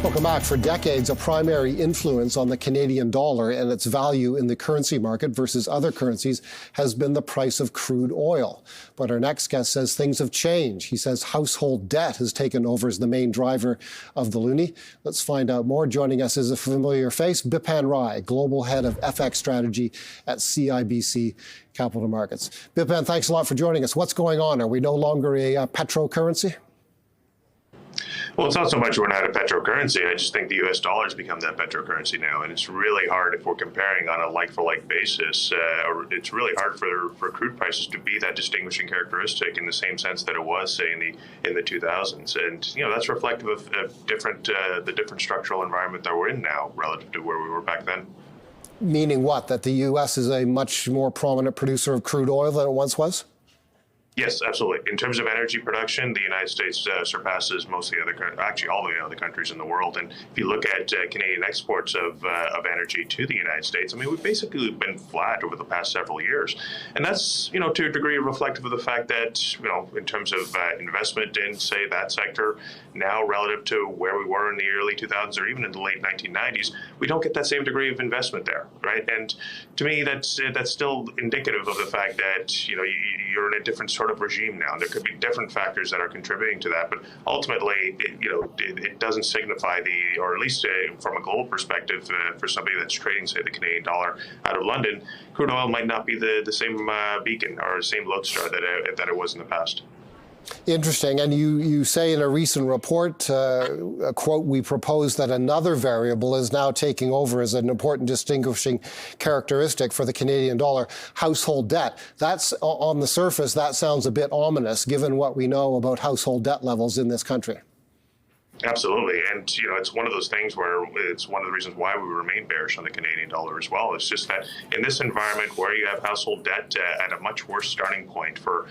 Welcome back. For decades, a primary influence on the Canadian dollar and its value in the currency market versus other currencies has been the price of crude oil. But our next guest says things have changed. He says household debt has taken over as the main driver of the Loonie. Let's find out more. Joining us is a familiar face, Bipan Rai, Global Head of FX Strategy at CIBC Capital Markets. Bipan, thanks a lot for joining us. What's going on? Are we no longer a petro currency? Well, it's not so much we're not a petrocurrency. I just think the U.S. dollar has become that petrocurrency now, and it's really hard if we're comparing on a like-for-like basis. It's really hard for crude prices to be that distinguishing characteristic in the same sense that it was, say, in the 2000s. And that's reflective of the different structural environment that we're in now relative to where we were back then. Meaning what? That the U.S. is a much more prominent producer of crude oil than it once was? Yes, absolutely. In terms of energy production, the United States surpasses most of the other, actually all the other countries in the world. And if you look at Canadian exports of energy to the United States, I mean, we've basically been flat over the past several years. And that's, to a degree reflective of the fact that, in terms of investment in, say, that sector, now relative to where we were in the early 2000s or even in the late 1990s, we don't get that same degree of investment there, right? And to me, that's still indicative of the fact that, you're in a different sort of regime now. There could be different factors that are contributing to that, but ultimately, it doesn't signify or at least from a global perspective, for somebody that's trading, say, the Canadian dollar out of London, crude oil might not be the same beacon or the same lodestar that it was in the past. Interesting. And you say in a recent report, a quote, "We propose that another variable is now taking over as an important distinguishing characteristic for the Canadian dollar, household debt." That's, on the surface, that sounds a bit ominous, given what we know about household debt levels in this country. Absolutely. And, it's one of those things where it's one of the reasons why we remain bearish on the Canadian dollar as well. It's just that in this environment where you have household debt at a much worse starting point for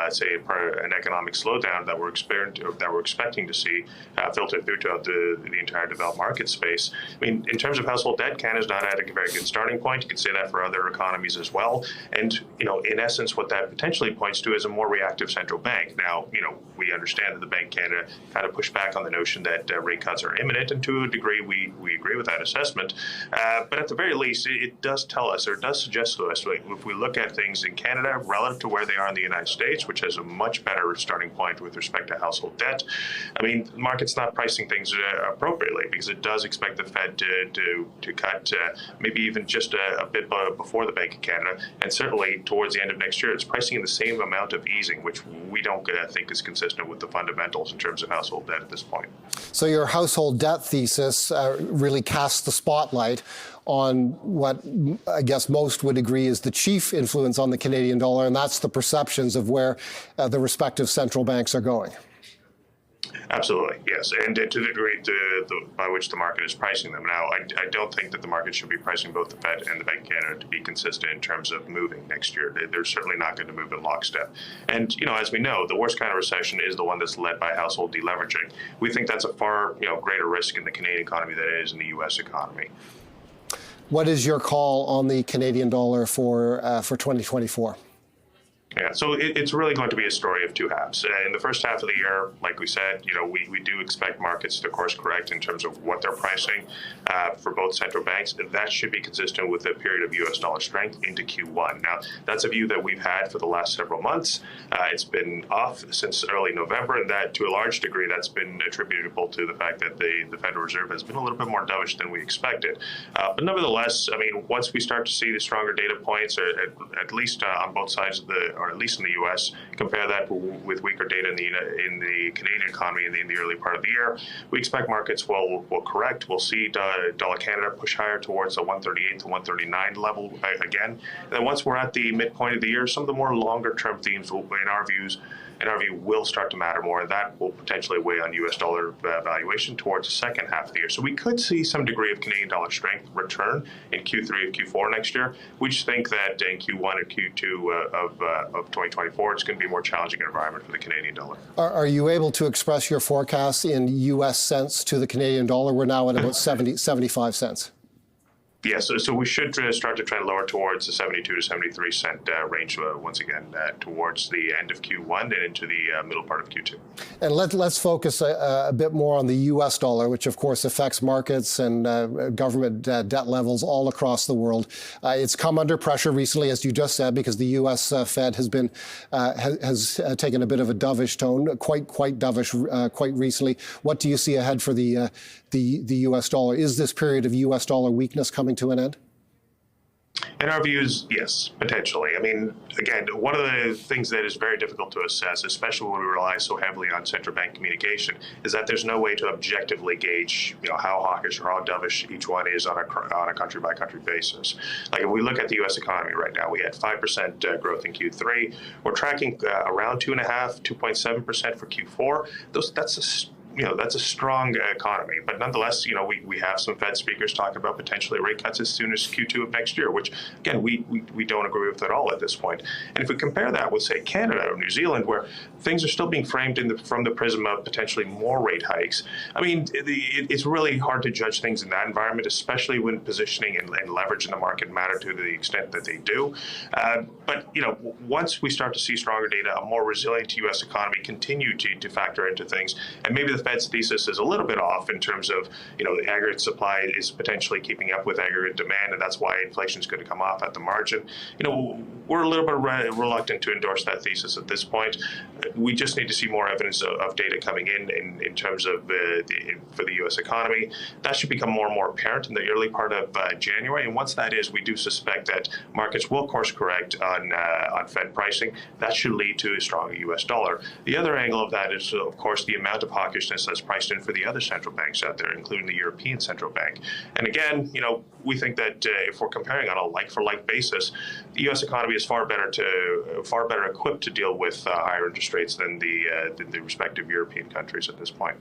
say, an economic slowdown that we're expecting to see filter through to the entire developed market space. I mean, in terms of household debt, Canada's not at a very good starting point. You could say that for other economies as well. And, in essence, what that potentially points to is a more reactive central bank. Now, we understand that the Bank of Canada kind of pushed back on the notion that rate cuts are imminent, and to a degree we agree with that assessment. But at the very least, it does tell us, or it does suggest to us, if we look at things in Canada relative to where they are in the United States, which has a much better starting point with respect to household debt, I mean, the market's not pricing things appropriately, because it does expect the Fed to cut maybe even just a bit before the Bank of Canada, and certainly towards the end of next year. It's pricing in the same amount of easing, which we don't think is consistent with the fundamentals in terms of household debt at this point. So your household debt thesis really casts the spotlight on what I guess most would agree is the chief influence on the Canadian dollar, and that's the perceptions of where the respective central banks are going. Absolutely, yes, and to the degree by which the market is pricing them. Now, I don't think that the market should be pricing both the Fed and the Bank of Canada to be consistent in terms of moving next year. They're certainly not going to move in lockstep. And, as we know, the worst kind of recession is the one that's led by household deleveraging. We think that's a far greater risk in the Canadian economy than it is in the U.S. economy. What is your call on the Canadian dollar for 2024? Yeah, so it's really going to be a story of two halves. In the first half of the year, like we said, we do expect markets to course correct in terms of what they're pricing for both central banks. That should be consistent with a period of U.S. dollar strength into Q1. Now, that's a view that we've had for the last several months. It's been off since early November, and that, to a large degree, that's been attributable to the fact that the Federal Reserve has been a little bit more dovish than we expected. But nevertheless, I mean, once we start to see the stronger data points, or at least on both sides of or at least in the U.S., compare that with weaker data in the Canadian economy in the early part of the year, we expect markets will correct. We'll see dollar Canada push higher towards the 138 to 139 level again. And then once we're at the midpoint of the year, some of the more longer-term themes will, in our view, will start to matter more, and that will potentially weigh on U.S. dollar valuation towards the second half of the year. So we could see some degree of Canadian dollar strength return in Q3 and Q4 next year. We just think that in Q1 and Q2 of 2024, it's going to be a more challenging environment for the Canadian dollar. Are you able to express your forecasts in U.S. cents to the Canadian dollar? We're now at about 75 cents. Yeah, so we should start to trend lower towards the 72 to 73 cent range once again towards the end of Q1 and into the middle part of Q2. And let's focus a bit more on the U.S. dollar, which of course affects markets and government debt levels all across the world. It's come under pressure recently, as you just said, because the U.S. Fed has been has taken a bit of a dovish tone, quite dovish, quite recently. What do you see ahead for the U.S. dollar? Is this period of U.S. dollar weakness coming to an end? In our views, yes, potentially. I mean, again, one of the things that is very difficult to assess, especially when we rely so heavily on central bank communication, is that there's no way to objectively gauge, how hawkish or how dovish each one is on a country-by-country basis. Like if we look at the U.S. economy right now, we had 5% growth in Q3. We're tracking around 2.7% for Q4. That's a strong economy. But nonetheless, we have some Fed speakers talking about potentially rate cuts as soon as Q2 of next year, which, again, we don't agree with at all at this point. And if we compare that with, say, Canada or New Zealand, where things are still being framed from the prism of potentially more rate hikes, I mean, it's really hard to judge things in that environment, especially when positioning and leverage in the market matter to the extent that they do. But once we start to see stronger data, a more resilient U.S. economy continue to factor into things, and maybe the Fed's thesis is a little bit off in terms of, the aggregate supply is potentially keeping up with aggregate demand, and that's why inflation is going to come off at the margin. We're a little bit reluctant to endorse that thesis at this point. We just need to see more evidence of data coming in terms of for the U.S. economy. That should become more and more apparent in the early part of January, and once that is, we do suspect that markets will course correct on Fed pricing. That should lead to a stronger U.S. dollar. The other angle of that is, of course, the amount of hawkishness that's priced in for the other central banks out there, including the European Central Bank. And again, we think that if we're comparing on a like-for-like basis, the U.S. economy is far better equipped to deal with higher interest rates than the respective European countries at this point.